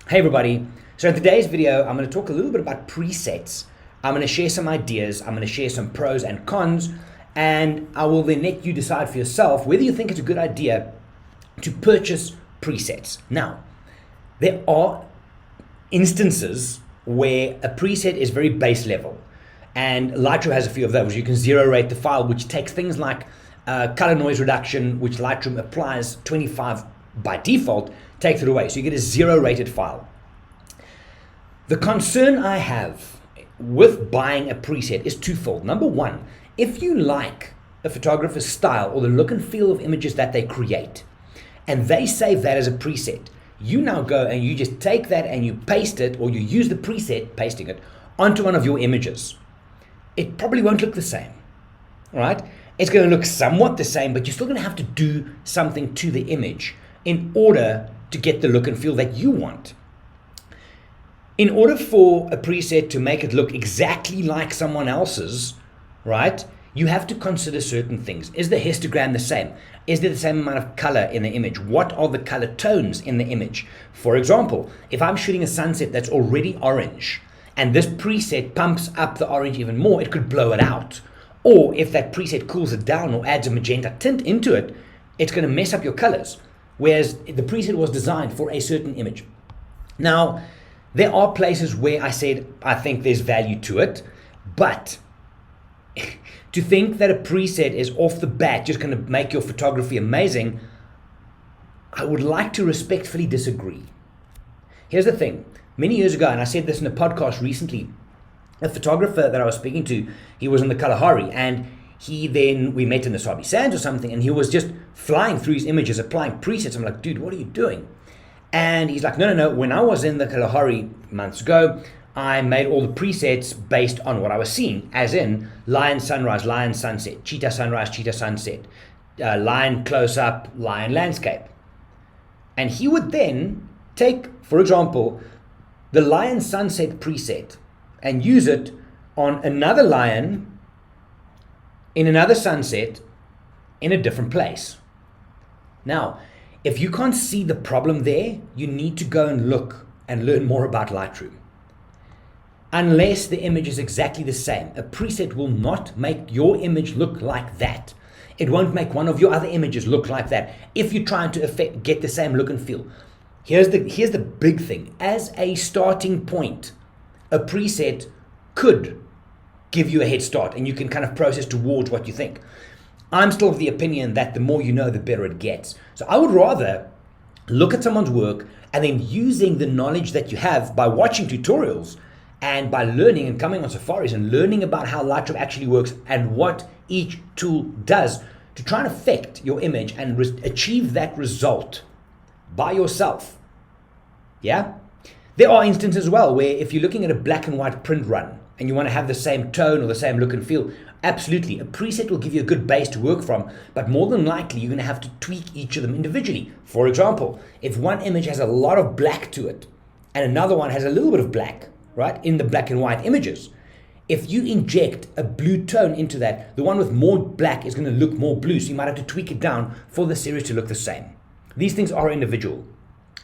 Hey everybody, so in today's video I'm going to talk a little bit about presets. I'm going to share some ideas, I'm going to share some pros and cons, and I will then let you decide for yourself whether you think it's a good idea to purchase presets. Now, there are instances where a preset is very base level, and Lightroom has a few of those. You can zero rate the file, which takes things like color noise reduction, which Lightroom applies 25 by default, takes it away. So you get a zero rated file. The concern I have with buying a preset is twofold. Number one, if you like a photographer's style or the look and feel of images that they create, and they save that as a preset, you now go and you just take that and you paste it, or you use the preset, pasting it, onto one of your images. It probably won't look the same, right? It's going to look somewhat the same, but you're still going to have to do something to the image in order to get the look and feel that you want. In order for a preset to make it look exactly like someone else's, right, you have to consider certain things. Is the histogram the same? Is there the same amount of color in the image? What are the color tones in the image? For example, if I'm shooting a sunset that's already orange, and this preset pumps up the orange even more, it could blow it out. Or if that preset cools it down or adds a magenta tint into it, it's going to mess up your colors. Whereas the preset was designed for a certain image. Now, there are places where I said I think there's value to it, but to think that a preset is off the bat just going to make your photography amazing, I would like to respectfully disagree. Here's the thing. Many years ago, and I said this in a podcast recently, a photographer that I was speaking to, he was in the Kalahari, and we met in the Sabi Sands or something, and he was just flying through his images, applying presets. I'm like, dude, what are you doing? And he's like, no. When I was in the Kalahari months ago, I made all the presets based on what I was seeing, as in lion sunrise, lion sunset, cheetah sunrise, cheetah sunset, lion close up, lion landscape. And he would then take, for example, the lion sunset preset and use it on another lion in another sunset in a different place. Now, if you can't see the problem there, you need to go and look and learn more about Lightroom. Unless the image is exactly the same, a preset will not make your image look like that. It won't make one of your other images look like that if you're trying to get the same look and feel. Here's the big thing. As a starting point, a preset could give you a head start and you can kind of process towards what you think. I'm still of the opinion that the more you know, the better it gets. So I would rather look at someone's work and then using the knowledge that you have by watching tutorials and by learning and coming on safaris and learning about how Lightroom actually works and what each tool does to try and affect your image and achieve that result by yourself. Yeah? There are instances as well where if you're looking at a black and white print run and you want to have the same tone or the same look and feel, absolutely, a preset will give you a good base to work from, but more than likely you're going to have to tweak each of them individually. For example, if one image has a lot of black to it and another one has a little bit of black, right, in the black and white images, if you inject a blue tone into that, the one with more black is going to look more blue, so you might have to tweak it down for the series to look the same. These things are individual.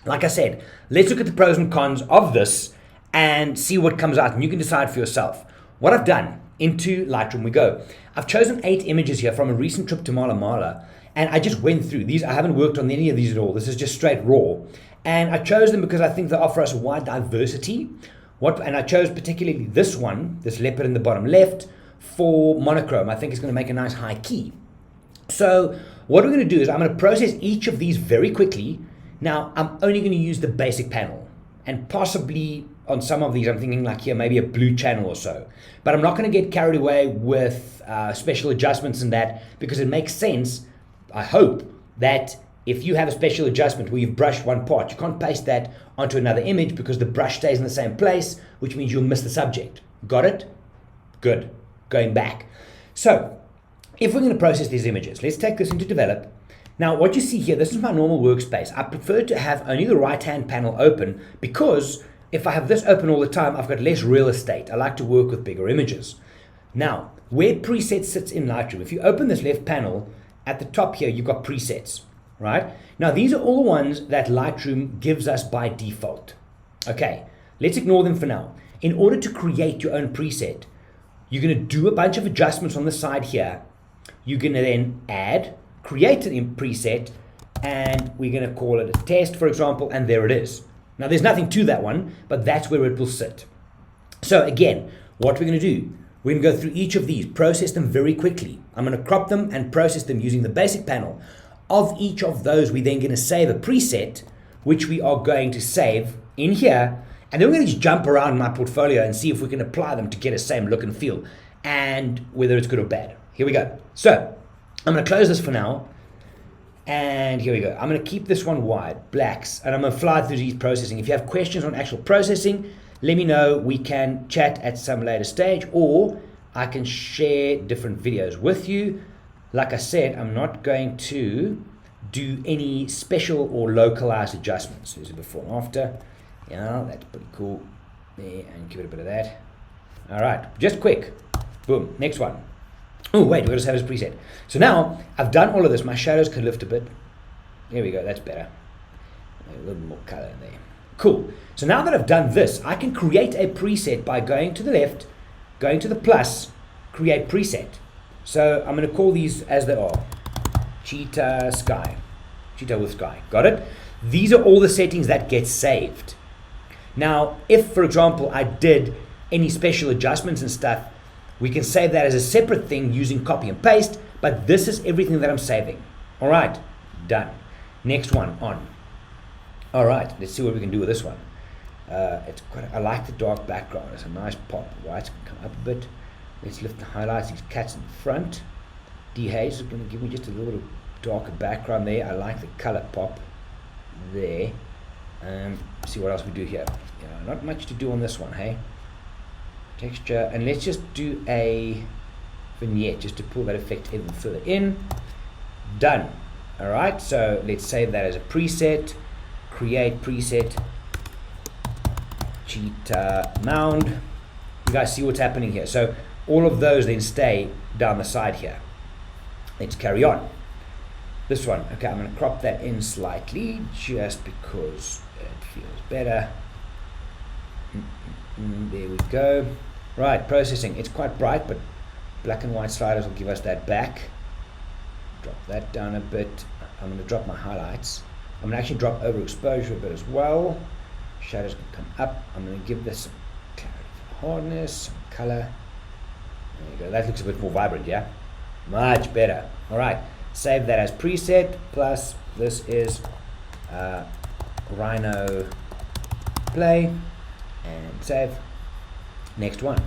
Like I said, let's look at the pros and cons of this and see what comes out, and you can decide for yourself. What I've done, into Lightroom we go. I've chosen 8 images here from a recent trip to Mala Mala, and I just went through these. I haven't worked on any of these at all. This is just straight raw. And I chose them because I think they offer us a wide diversity. And I chose particularly this one, this leopard in the bottom left, for monochrome. I think it's going to make a nice high key. So what we're going to do is I'm going to process each of these very quickly. Now, I'm only going to use the basic panel, and possibly on some of these, I'm thinking like here, maybe a blue channel or so. But I'm not going to get carried away with special adjustments and that, because it makes sense, I hope, that if you have a special adjustment where you've brushed one part, you can't paste that onto another image because the brush stays in the same place, which means you'll miss the subject. Got it? Good. Going back. So, if we're going to process these images, let's take this into develop. Now, what you see here, this is my normal workspace. I prefer to have only the right-hand panel open because if I have this open all the time, I've got less real estate. I like to work with bigger images. Now, where preset sits in Lightroom, if you open this left panel, at the top here, you've got presets, right? Now, these are all the ones that Lightroom gives us by default. Okay, let's ignore them for now. In order to create your own preset, you're going to do a bunch of adjustments on the side here. You're going to then create an preset, and we're going to call it a test, for example, and there it is. Now, there's nothing to that one, but that's where it will sit. So again, what we're going to do, we're going to go through each of these, process them very quickly. I'm going to crop them and process them using the basic panel. Of each of those, we're then going to save a preset, which we are going to save in here. And then we're going to just jump around my portfolio and see if we can apply them to get a same look and feel, and whether it's good or bad. Here we go. So I'm going to close this for now. And here we go. I'm going to keep this one wide, blacks, and I'm going to fly through these processing. If you have questions on actual processing, let me know. We can chat at some later stage, or I can share different videos with you. Like I said, I'm not going to do any special or localized adjustments. There's a before and after. Yeah, that's pretty cool. There, and give it a bit of that. All right, just quick. Boom, next one. Oh, wait, we're going to save as preset. So now I've done all of this. My shadows can lift a bit. There we go, that's better. A little more color in there. Cool. So now that I've done this, I can create a preset by going to the left, going to the plus, create preset. So I'm going to call these as they are. Cheetah sky. Cheetah with sky. Got it? These are all the settings that get saved. Now, if, for example, I did any special adjustments and stuff, we can save that as a separate thing using copy and paste, but this is everything that I'm saving. All right, done. Next one, on. All right, let's see what we can do with this one. I like the dark background. It's a nice pop. Whites can come up a bit. Let's lift the highlights. These cats in the front. Dehaze is going to give me just a little darker background there. I like the color pop there. See what else we do here. Yeah, not much to do on this one, hey? Texture, and let's just do a vignette just to pull that effect even further in. Done. All right, so let's save that as a preset. Create preset. Cheetah mound. You guys see what's happening here. So all of those then stay down the side here. Let's carry on. This one, okay, I'm going to crop that in slightly just because it feels better. There we go. Right, processing. It's quite bright, but black and white sliders will give us that back. Drop that down a bit. I'm going to drop my highlights. I'm going to actually drop overexposure a bit as well. Shadows can come up. I'm going to give this some clarity for hardness, some color. There you go. That looks a bit more vibrant, yeah? Much better. All right. Save that as preset. Plus, this is Rhino play. And save. Next one.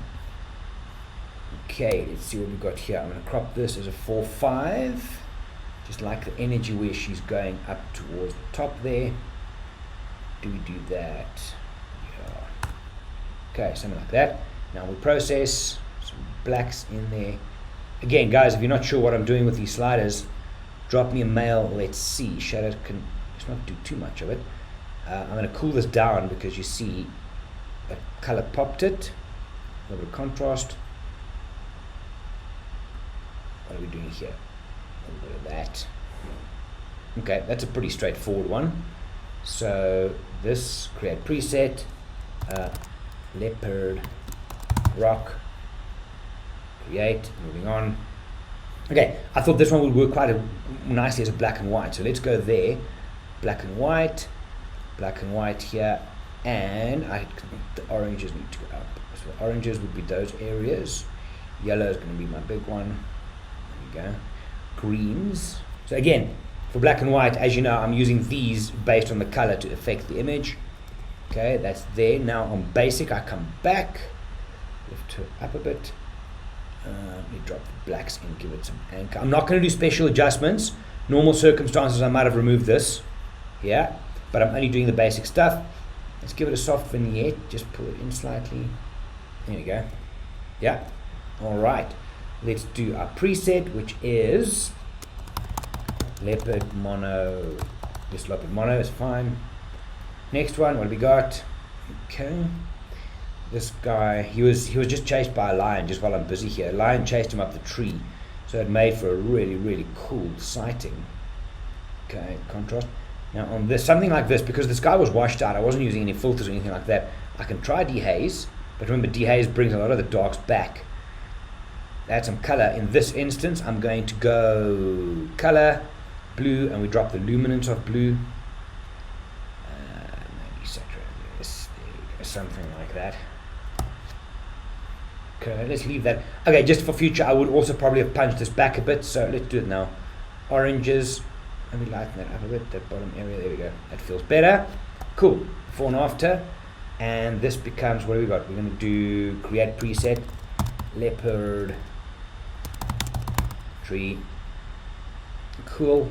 Okay, let's see what we've got here. I'm going to crop this as a 4:5. Just like the energy where she's going up towards the top there. Do we do that? Yeah. Okay, something like that. Now we process some blacks in there. Again, guys, if you're not sure what I'm doing with these sliders, drop me a mail. Let's see. Shadows can just not do too much of it. I'm going to cool this down because you see that color popped it. A little bit of contrast. What are we doing here? A little bit of that. Okay, that's a pretty straightforward one. So this, create preset, leopard, rock, create, moving on. Okay, I thought this one would work quite nicely as a black and white. So let's go there, black and white here, and the oranges need to go up. So oranges would be those areas. Yellow is going to be my big one. There we go. Greens. So again, for black and white, as you know, I'm using these based on the color to affect the image. Okay, that's there. Now on basic, I come back, lift her up a bit. Let me drop the blacks and give it some anchor. I'm not going to do special adjustments. Normal circumstances, I might have removed this. Yeah, but I'm only doing the basic stuff. Let's give it a soft vignette. Just pull it in slightly. There we go. Yeah. All right. Let's do our preset, which is leopard mono. This leopard mono is fine. Next one, what have we got? Okay. This guy, he was just chased by a lion just while I'm busy here. A lion chased him up the tree, so it made for a really, really cool sighting. Okay, contrast. Now on this, something like this, because the sky was washed out, I wasn't using any filters or anything like that, I can try dehaze, but remember dehaze brings a lot of the darks back. Add some color. In this instance, I'm going to go color, blue, and we drop the luminance of blue. Maybe saturate this, something like that. Okay, let's leave that. Okay, just for future, I would also probably have punched this back a bit, so let's do it now. Oranges, let me lighten that up a bit, that bottom area, there we go. That feels better. Cool, before and after. And this becomes, what do we got? We're going to do create preset, leopard, tree. Cool.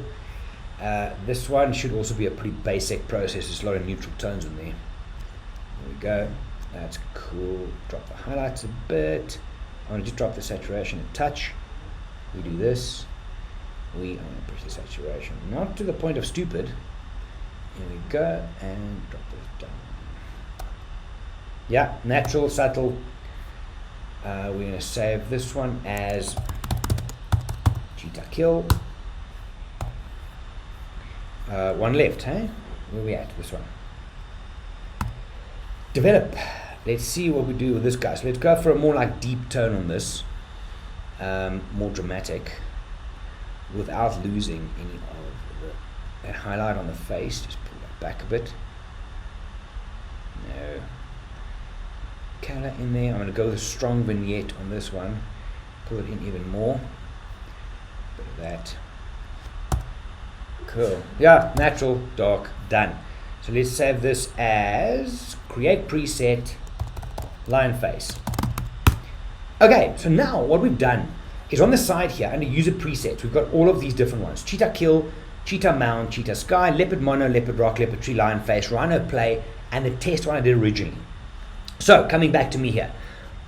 This one should also be a pretty basic process. There's a lot of neutral tones in there. There we go. That's cool. Drop the highlights a bit. I want to just drop the saturation a touch. We do this. I want to push the saturation not to the point of stupid. Here we go, and drop this down. Yeah, natural, subtle. We're going to save this one as cheetah kill. One left, hey? Where are we at? This one. Develop. Let's see what we do with this guy. So let's go for a more like deep tone on this, more dramatic, without losing any of that highlight on the face. Just pull that back a bit. No. Color in there. I'm going to go with a strong vignette on this one. Pull it in even more. Bit of that. Cool. Yeah, natural, dark, done. So let's save this as create preset, line face. Okay, so now what we've done is on the side here under user presets, we've got all of these different ones: cheetah kill, cheetah mount, cheetah sky, leopard mono, leopard rock, leopard tree, lion face, rhino play, and the test one I did originally. So coming back to me here,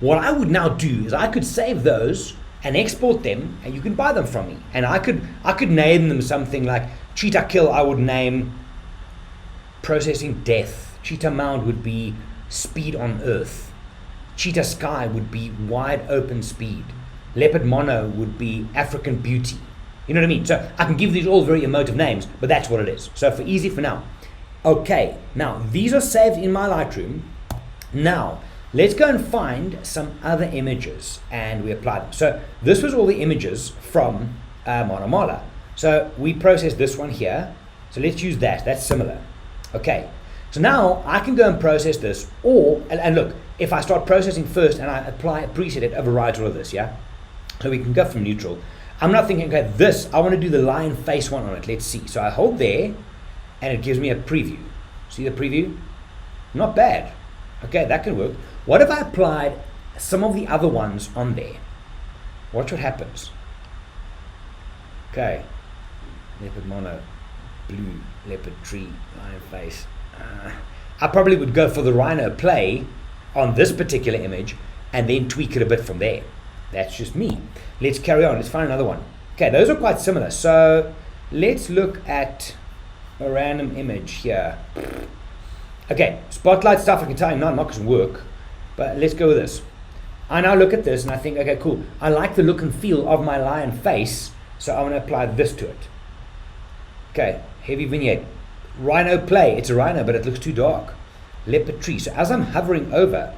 what I would now do is I could save those and export them, and you can buy them from me. And I could name them something like cheetah kill. I would name processing death. Cheetah mount would be speed on earth. Cheetah sky would be wide open speed. Leopard mono would be African beauty. You know what I mean? So I can give these all very emotive names, but that's what it is. So for easy for now. Okay, now these are saved in my Lightroom. Now let's go and find some other images and we apply them. So this was all the images from Monomala. So we processed this one here. So let's use that. That's similar. Okay. So now I can go and process this, or, and look, if I start processing first and I apply a preset, it overrides all of this, yeah? So we can go from neutral. I'm not thinking, okay, this, I want to do the lion face one on it. Let's see. So I hold there and it gives me a preview. See the preview? Not bad. Okay, that can work. What if I applied some of the other ones on there? Watch what happens. Okay. Leopard mono, blue, leopard tree, lion face. I probably would go for the rhino play on this particular image and then tweak it a bit from there. That's just me. Let's carry on. Let's find another one. Okay, those are quite similar. So let's look at a random image here. Okay, spotlight stuff, I can tell you not going to work, but let's go with this. I now look at this and I think, okay, cool. I like the look and feel of my lion face, so I want to apply this to it. Okay, heavy vignette. Rhino play, it's a rhino, but it looks too dark. Leopard tree. So as I'm hovering over,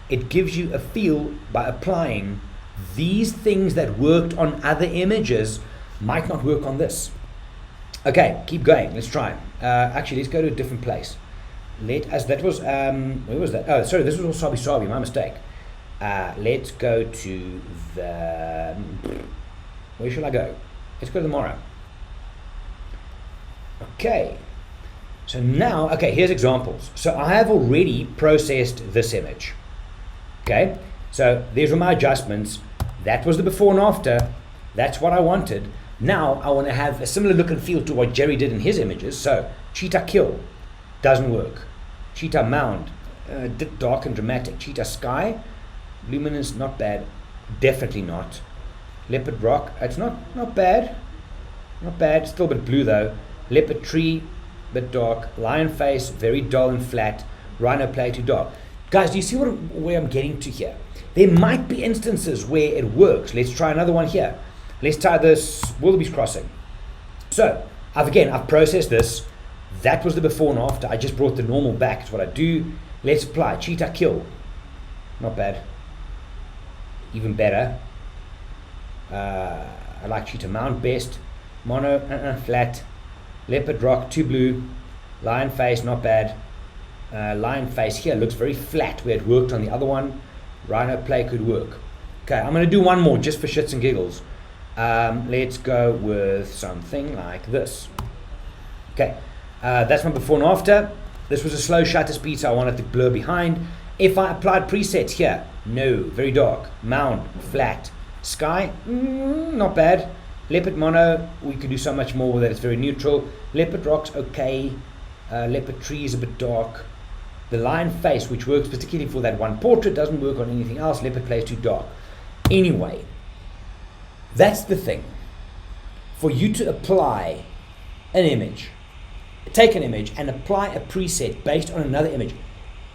it gives you a feel by applying these things that worked on other images might not work on this. Okay, keep going. Let's try. Actually, let's go to a different place. That was, where was that? Oh, sorry, this was all Sabi Sabi, my mistake. Let's go to the, where shall I go? Let's go to the Mora. Okay, so now, okay, here's examples. So I have already processed this image. Okay, so these were my adjustments. That was the before and after. That's what I wanted. Now I want to have a similar look and feel to what Gerry did in his images. So cheetah kill doesn't work. Cheetah mount, dark and dramatic. Cheetah sky, luminous, not bad. Definitely not. Leopard rock, it's not bad. Not bad, still a bit blue though. Leopard tree, bit dark. Lion face, very dull and flat. Rhino play, too dark. Guys, do you see where I'm getting to here? There might be instances where it works. Let's try another one here. Let's try this wildebeest crossing. So I've processed this. That was the before and after. I just brought the normal back. It's what I do. Let's apply. Cheetah kill. Not bad. Even better. I like cheetah mount best. Mono, flat. Leopard rock, 2 blue. Lion face, not bad. Lion face here looks very flat where it worked on the other one. Rhino play could work. Okay, I'm going to do one more just for shits and giggles. Let's go with something like this. Okay, that's my before and after. This was a slow shutter speed, so I wanted to blur behind. If I applied presets here, no, very dark. Mound, flat. Sky, not bad. Leopard mono, we could do so much more with it. It's very neutral. Leopard rocks, okay. Leopard tree is a bit dark. The lion face, which works particularly for that one portrait, doesn't work on anything else. Leopard play is too dark. Anyway, that's the thing. For you to apply an image, take an image and apply a preset based on another image,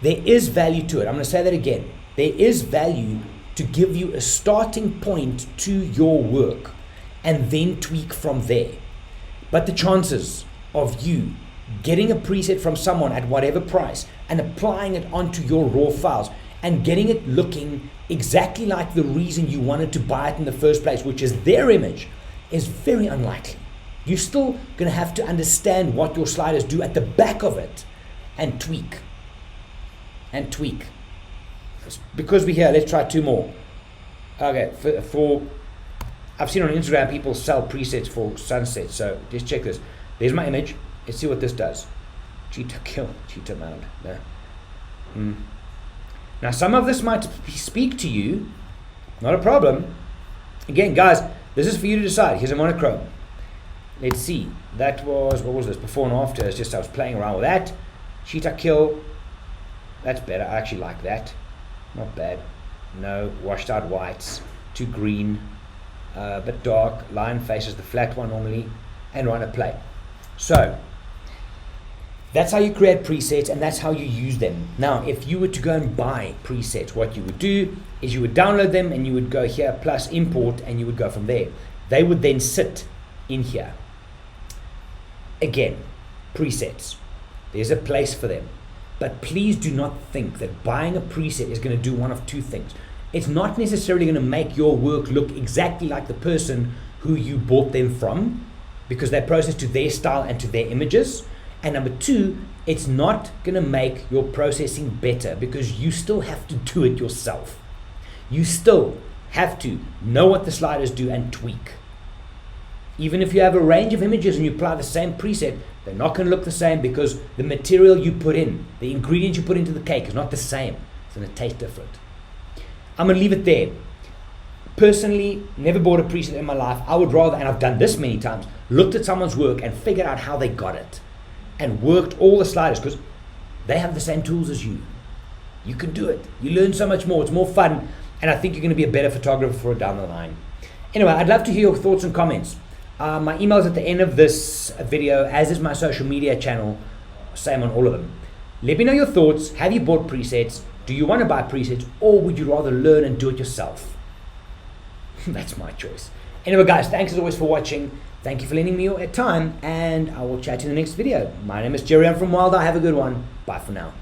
there is value to it. I'm going to say that again. There is value to give you a starting point to your work and then tweak from there. But the chances of you getting a preset from someone at whatever price and applying it onto your raw files and getting it looking exactly like the reason you wanted to buy it in the first place, which is their image, is very unlikely. You're still going to have to understand what your sliders do at the back of it and tweak. And tweak. Because we're here, let's try 2 more. Okay, for I've seen on Instagram people sell presets for sunsets, so just check this. There's my image. Let's see what this does. Cheetah kill, cheetah mount. No. Now some of this might speak to you, not a problem. Again, guys, this is for you to decide. Here's a monochrome. Let's see. That was, what was this? Before and after. It's just I was playing around with that. Cheetah kill. That's better. I actually like that. Not bad. No, washed out whites. Too green. Bit dark. Lion face is the flat one normally. And run a play. So, that's how you create presets and that's how you use them. Now, if you were to go and buy presets, what you would do is you would download them and you would go here plus import and you would go from there. They would then sit in here. Again, presets. There's a place for them. But please do not think that buying a preset is going to do one of 2 things. It's not necessarily going to make your work look exactly like the person who you bought them from, because they're processed to their style and to their images. And number 2, it's not going to make your processing better because you still have to do it yourself. You still have to know what the sliders do and tweak. Even if you have a range of images and you apply the same preset, they're not going to look the same because the material you put in, the ingredients you put into the cake is not the same. It's going to taste different. I'm going to leave it there. Personally, never bought a preset in my life. I would rather, and I've done this many times, looked at someone's work and figured out how they got it and worked all the sliders because they have the same tools as you. You can do it. You learn so much more. It's more fun, and I think you're going to be a better photographer for it down the line. Anyway, I'd love to hear your thoughts and comments. My email is at the end of this video, as is my social media channel. Same on all of them. Let me know your thoughts. Have you bought presets? Do you want to buy presets, or would you rather learn and do it yourself? That's my choice. Anyway, guys, thanks as always for watching. Thank you for lending me your time, and I will chat to you in the next video. My name is Gerry. I'm from Wild. Have a good one. Bye for now.